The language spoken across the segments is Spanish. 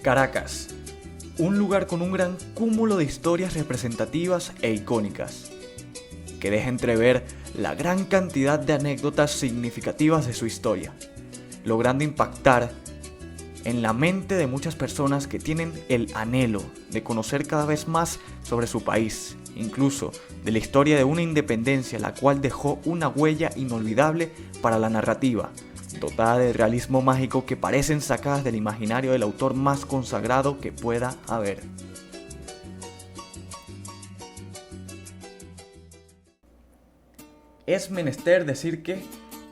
Caracas, un lugar con un gran cúmulo de historias representativas e icónicas, que deja entrever la gran cantidad de anécdotas significativas de su historia, logrando impactar en la mente de muchas personas que tienen el anhelo de conocer cada vez más sobre su país, incluso de la historia de una independencia la cual dejó una huella inolvidable para la narrativa, dotada de realismo mágico que parecen sacadas del imaginario del autor más consagrado que pueda haber. Es menester decir que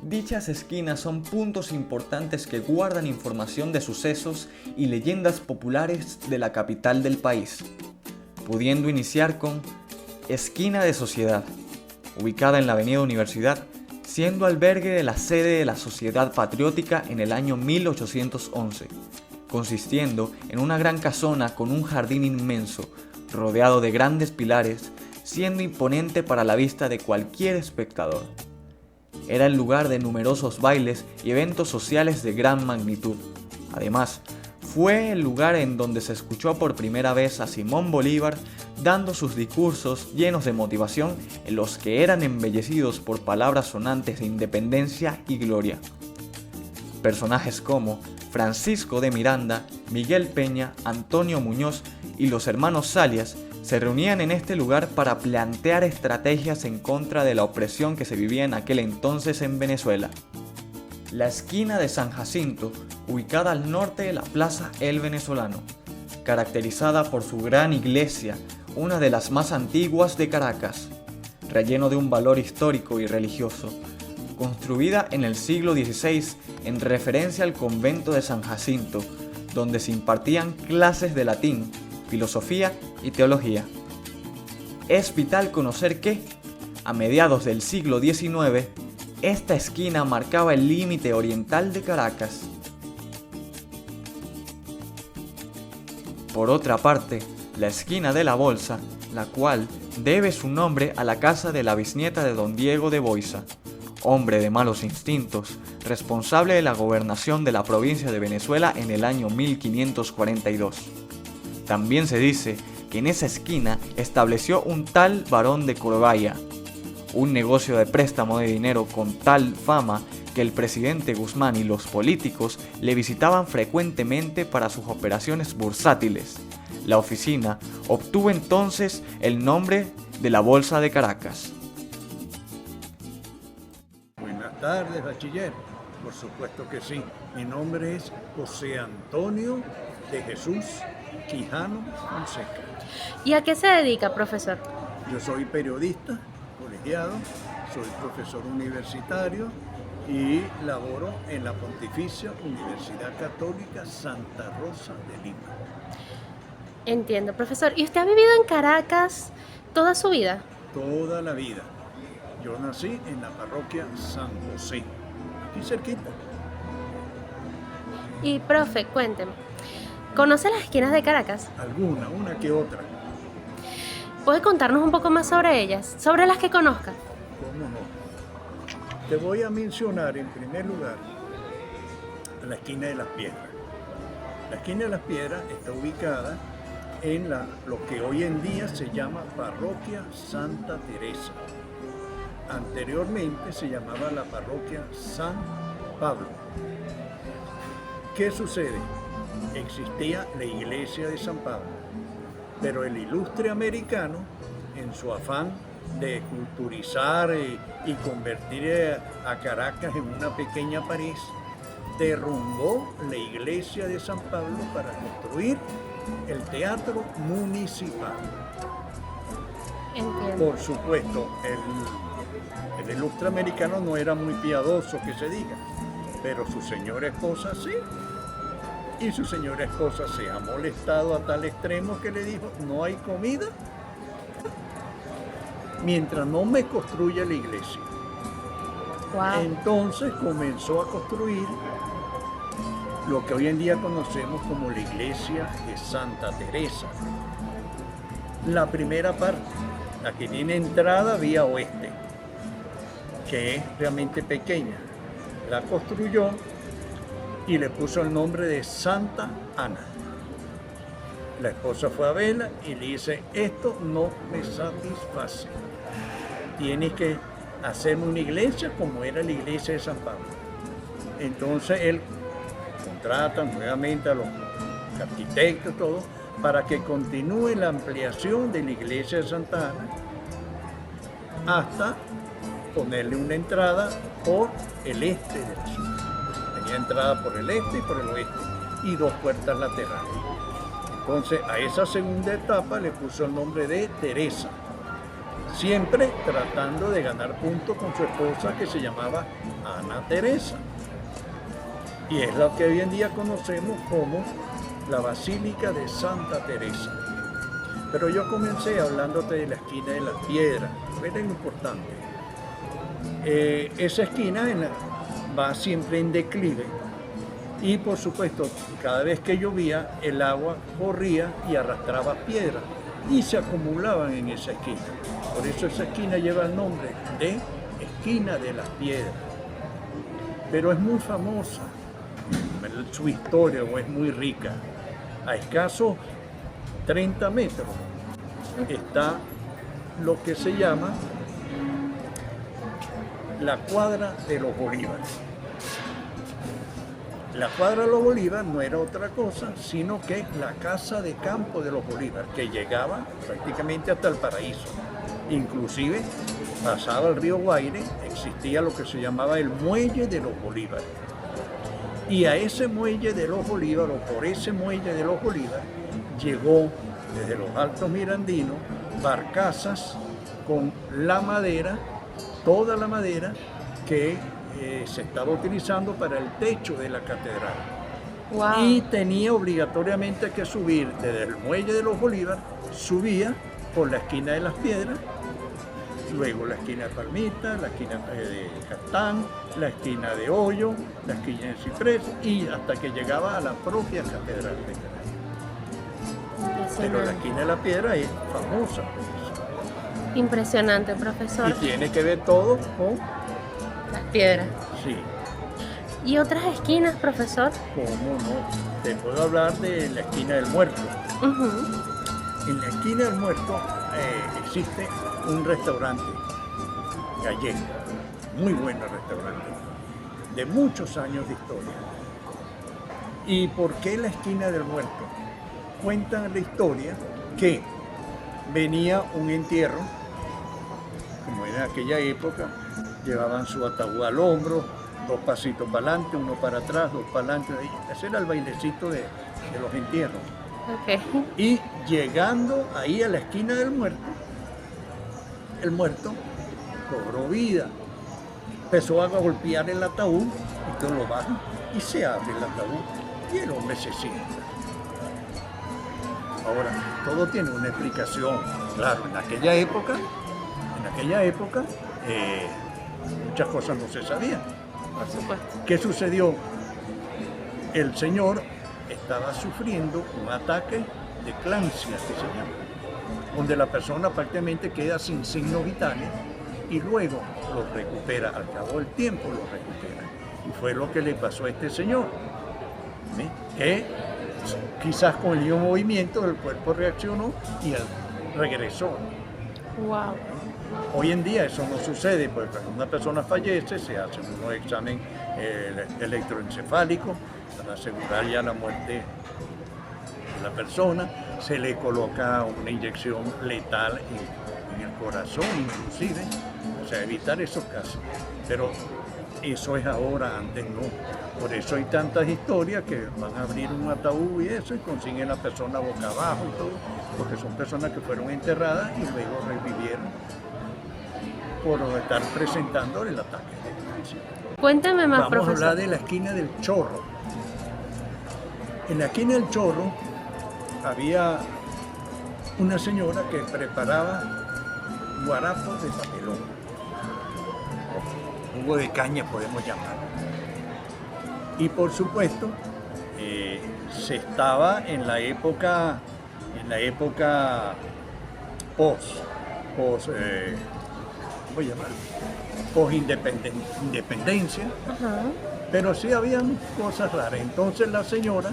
dichas esquinas son puntos importantes que guardan información de sucesos y leyendas populares de la capital del país, pudiendo iniciar con Esquina de Sociedad, ubicada en la Avenida Universidad, siendo albergue de la sede de la Sociedad Patriótica en el año 1811, consistiendo en una gran casona con un jardín inmenso, rodeado de grandes pilares, siendo imponente para la vista de cualquier espectador. Era el lugar de numerosos bailes y eventos sociales de gran magnitud. Además, fue el lugar en donde se escuchó por primera vez a Simón Bolívar dando sus discursos llenos de motivación en los que eran embellecidos por palabras sonantes de independencia y gloria. Personajes como Francisco de Miranda, Miguel Peña, Antonio Muñoz y los hermanos Zayas se reunían en este lugar para plantear estrategias en contra de la opresión que se vivía en aquel entonces en Venezuela. La esquina de San Jacinto, ubicada al norte de la Plaza El Venezolano, caracterizada por su gran iglesia, una de las más antiguas de Caracas, relleno de un valor histórico y religioso, construida en el siglo XVI en referencia al convento de San Jacinto, donde se impartían clases de latín, filosofía y teología. Es vital conocer que, a mediados del siglo XIX, esta esquina marcaba el límite oriental de Caracas. Por otra parte, la esquina de la Bolsa, la cual debe su nombre a la casa de la bisnieta de don Diego de Boyza, hombre de malos instintos, responsable de la gobernación de la provincia de Venezuela en el año 1542. También se dice que en esa esquina estableció un tal Barón de Corbaya, un negocio de préstamo de dinero con tal fama que el presidente Guzmán y los políticos le visitaban frecuentemente para sus operaciones bursátiles. La oficina obtuvo entonces el nombre de la Bolsa de Caracas. Buenas tardes, bachiller. Por supuesto que sí. Mi nombre es José Antonio de Jesús Quijano Fonseca. ¿Y a qué se dedica, profesor? Yo soy periodista, colegiado, soy profesor universitario y laboro en la Pontificia Universidad Católica Santa Rosa de Lima. Entiendo, profesor. ¿Y usted ha vivido en Caracas toda su vida? Toda la vida. Yo nací en la parroquia San José, aquí cerquita. Y, profe, cuénteme, ¿conoce las esquinas de Caracas? Alguna, una que otra. ¿Puede contarnos un poco más sobre ellas? Sobre las que conozca. ¿Cómo no? Te voy a mencionar en primer lugar la esquina de las Piedras. La esquina de las Piedras está ubicada en lo que hoy en día se llama Parroquia Santa Teresa. Anteriormente se llamaba la Parroquia San Pablo. ¿Qué sucede? Existía la iglesia de San Pablo, pero el ilustre americano, en su afán de culturizar y convertir a Caracas en una pequeña París, derrumbó la iglesia de San Pablo para construir el teatro municipal. Entiendo. Por supuesto, el ilustre americano no era muy piadoso, que se diga, pero su señora esposa sí. Y su señora esposa se ha molestado a tal extremo que le dijo: no hay comida mientras no me construya la iglesia. Wow. Entonces comenzó a construir lo que hoy en día conocemos como la iglesia de Santa Teresa. La primera parte, la que tiene entrada vía oeste, que es realmente pequeña, la construyó y le puso el nombre de Santa Ana. La esposa fue a verla y le dice, esto no me satisface. Tienes que hacerme una iglesia como era la iglesia de San Pablo. Entonces él contrata nuevamente a los arquitectos, todo, para que continúe la ampliación de la iglesia de Santa Ana hasta ponerle una entrada por el este de la ciudad. Tenía entrada por el este y por el oeste y 2 puertas laterales. Entonces a esa segunda etapa le puso el nombre de Teresa, siempre tratando de ganar puntos con su esposa que se llamaba Ana Teresa. Y es lo que hoy en día conocemos como la Basílica de Santa Teresa. Pero yo comencé hablándote de la esquina de las piedras, era importante. Esa esquina va siempre en declive y por supuesto cada vez que llovía el agua corría y arrastraba piedras y se acumulaban en esa esquina. Por eso esa esquina lleva el nombre de Esquina de las Piedras. Pero es muy famosa, su historia es muy rica. A escasos 30 metros está lo que se llama la Cuadra de los Bolívares. La Cuadra de los Bolívares no era otra cosa, sino que la casa de campo de los Bolívares, que llegaba prácticamente hasta el paraíso. Inclusive pasaba el río Guaire, existía lo que se llamaba el Muelle de los Bolívares. Y a ese Muelle de los Bolívares, o por ese Muelle de los Bolívares, llegó desde los Altos Mirandinos barcazas con la madera, toda la madera que se estaba utilizando para el techo de la catedral. Wow. Y tenía obligatoriamente que subir desde el Muelle de los Bolívares, subía por la esquina de las piedras, luego la esquina de Palmita, la esquina de Castán, la esquina de Hoyo, la esquina de Ciprés y hasta que llegaba a la propia catedral de Caracas. Pero la esquina de la piedra es famosa por eso. Impresionante, profesor. Y tiene que ver todo con... Las piedras. Sí, ¿Y otras esquinas, profesor? cómo no. Te puedo hablar de la esquina del Muerto. Ujú. En la esquina del Muerto existe un restaurante gallego, muy buen restaurante, de muchos años de historia. ¿Y por qué la esquina del Muerto? Cuentan la historia que venía un entierro, como era en aquella época, llevaban su ataúd al hombro, 2 pasitos para adelante, 1 para atrás, 2 para adelante. Ese era el bailecito de los entierros. Ok. Y llegando ahí a la esquina del Muerto, el muerto cobró vida. Empezó a golpear el ataúd, y todo lo baja y se abre el ataúd y el hombre se sienta. Ahora, todo tiene una explicación. Claro, en aquella época, muchas cosas no se sabían. Por supuesto. ¿Qué sucedió? El señor estaba sufriendo un ataque de eclampsia, que se llama, donde la persona prácticamente queda sin signos vitales y luego los recupera, al cabo del tiempo los recupera. Y fue lo que le pasó a este señor, ¿sí? Que quizás con el mismo movimiento el cuerpo reaccionó y él regresó. Wow. Hoy en día eso no sucede, porque cuando una persona fallece se hace un examen electroencefálico para asegurar ya la muerte de la persona, se le coloca una inyección letal en el corazón inclusive, o sea, evitar esos casos. Pero eso es ahora, antes no. Por eso hay tantas historias que van a abrir un ataúd y eso y consiguen a la persona boca abajo y todo, porque son personas que fueron enterradas y luego revivieron por estar presentando el ataque de cáncer. Cuénteme más, Vamos profesor. a hablar de la esquina del Chorro. En la esquina del Chorro había una señora que preparaba guarapos de papelón, jugo de caña podemos llamarlo. Y por supuesto, se estaba en la época post independencia, Ajá. Pero sí habían cosas raras. Entonces la señora,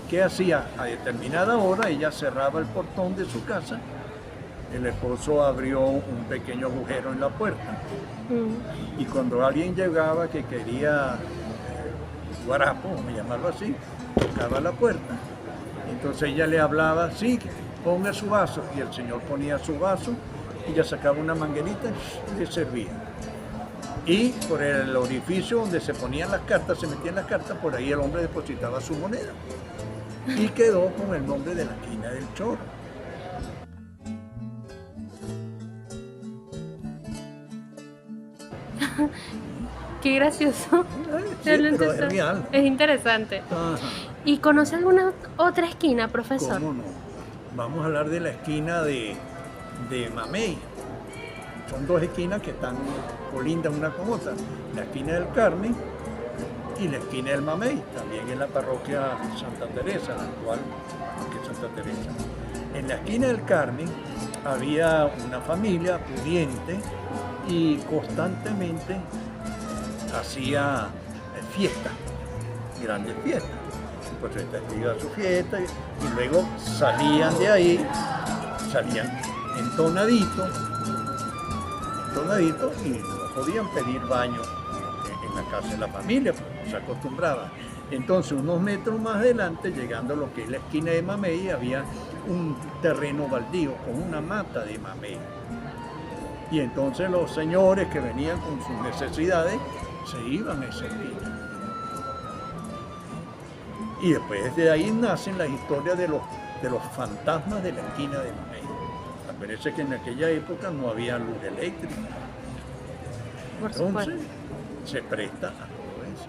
¿qué hacía? A determinada hora ella cerraba el portón de su casa, el esposo abrió un pequeño agujero en la puerta y cuando alguien llegaba que quería guarapo, vamos a llamarlo así, tocaba la puerta. Entonces ella le hablaba, sí, ponga su vaso, y el señor ponía su vaso, y ella sacaba una manguerita y le servía. Y por el orificio donde se ponían las cartas, se metían las cartas, por ahí el hombre depositaba su moneda. Y quedó con el nombre de la esquina del Chorro. Qué gracioso. Sí, pero es real. Es interesante. Ajá. ¿Y conoce alguna otra esquina, profesor? ¿Cómo no? Vamos a hablar de la esquina de Mamey. Son dos esquinas que están colindan una con otra. La esquina del Carmen y la esquina del Mamey, también en la parroquia Santa Teresa, la actual parroquia Santa Teresa. En la esquina del Carmen había una familia pudiente y constantemente hacía fiestas, grandes fiestas. Pues esta iba a su fiesta y luego salían de ahí, salían entonaditos y no podían pedir baño en la casa de la familia, porque se acostumbraba. Entonces unos metros más adelante, llegando a lo que es la esquina de Mamey, había un terreno baldío con una mata de mamey. Y entonces los señores que venían con sus necesidades se iban a esa esquina. Y después de ahí nacen las historias de los fantasmas de la esquina de Mamey. Parece que en aquella época no había luz eléctrica. Entonces se presta a todo eso.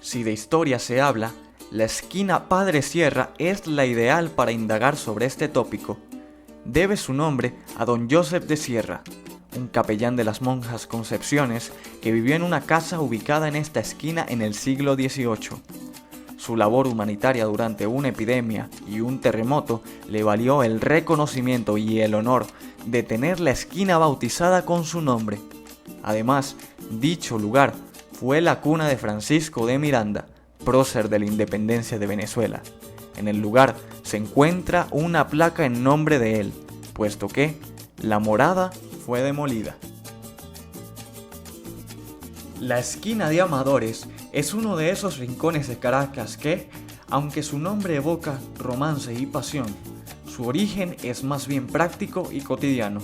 Si de historia se habla, la esquina Padre Sierra es la ideal para indagar sobre este tópico. Debe su nombre a don Joseph de Sierra, un capellán de las monjas Concepciones que vivió en una casa ubicada en esta esquina en el siglo XVIII. Su labor humanitaria durante una epidemia y un terremoto le valió el reconocimiento y el honor de tener la esquina bautizada con su nombre. Además, dicho lugar fue la cuna de Francisco de Miranda, prócer de la independencia de Venezuela. En el lugar se encuentra una placa en nombre de él, puesto que la morada fue demolida. La esquina de Amadores es uno de esos rincones de Caracas que, aunque su nombre evoca romance y pasión, su origen es más bien práctico y cotidiano,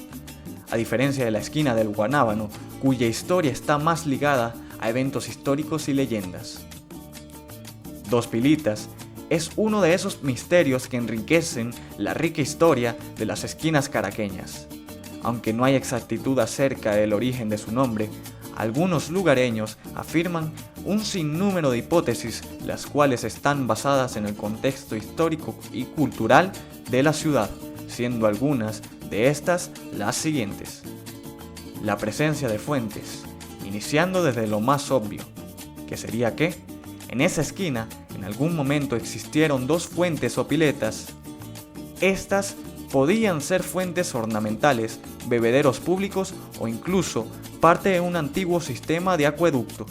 a diferencia de la esquina del Guanábano, cuya historia está más ligada a eventos históricos y leyendas. Dos Pilitas es uno de esos misterios que enriquecen la rica historia de las esquinas caraqueñas. Aunque no hay exactitud acerca del origen de su nombre, algunos lugareños afirman un sinnúmero de hipótesis, las cuales están basadas en el contexto histórico y cultural de la ciudad, siendo algunas de estas las siguientes. La presencia de fuentes, iniciando desde lo más obvio, que sería que, en esa esquina, en algún momento existieron dos fuentes o piletas. Estas podían ser fuentes ornamentales, bebederos públicos o incluso parte de un antiguo sistema de acueducto.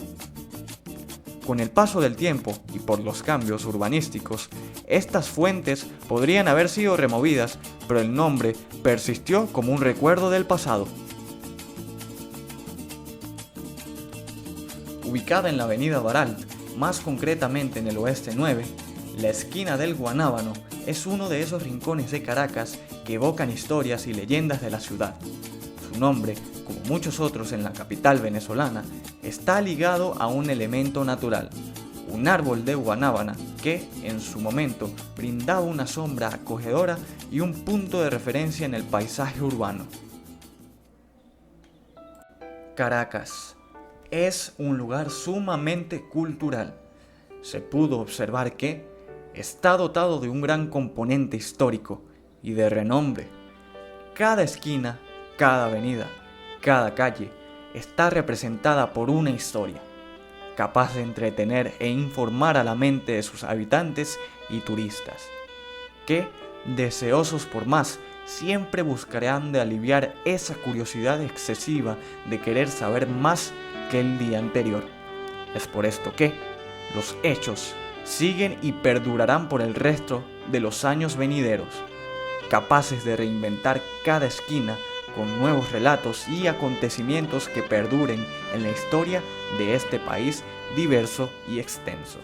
Con el paso del tiempo y por los cambios urbanísticos, estas fuentes podrían haber sido removidas, pero el nombre persistió como un recuerdo del pasado. Ubicada en la avenida Baralt, más concretamente en el Oeste 9, la esquina del Guanábano es uno de esos rincones de Caracas que evocan historias y leyendas de la ciudad. Su nombre, como muchos otros en la capital venezolana, está ligado a un elemento natural, un árbol de guanábana que, en su momento, brindaba una sombra acogedora y un punto de referencia en el paisaje urbano. Caracas es un lugar sumamente cultural. Se pudo observar que está dotado de un gran componente histórico y de renombre. Cada esquina, cada avenida, cada calle está representada por una historia, capaz de entretener e informar a la mente de sus habitantes y turistas, que, deseosos por más, siempre buscarán de aliviar esa curiosidad excesiva de querer saber más que el día anterior. Es por esto que los hechos siguen y perdurarán por el resto de los años venideros, capaces de reinventar cada esquina con nuevos relatos y acontecimientos que perduren en la historia de este país diverso y extenso.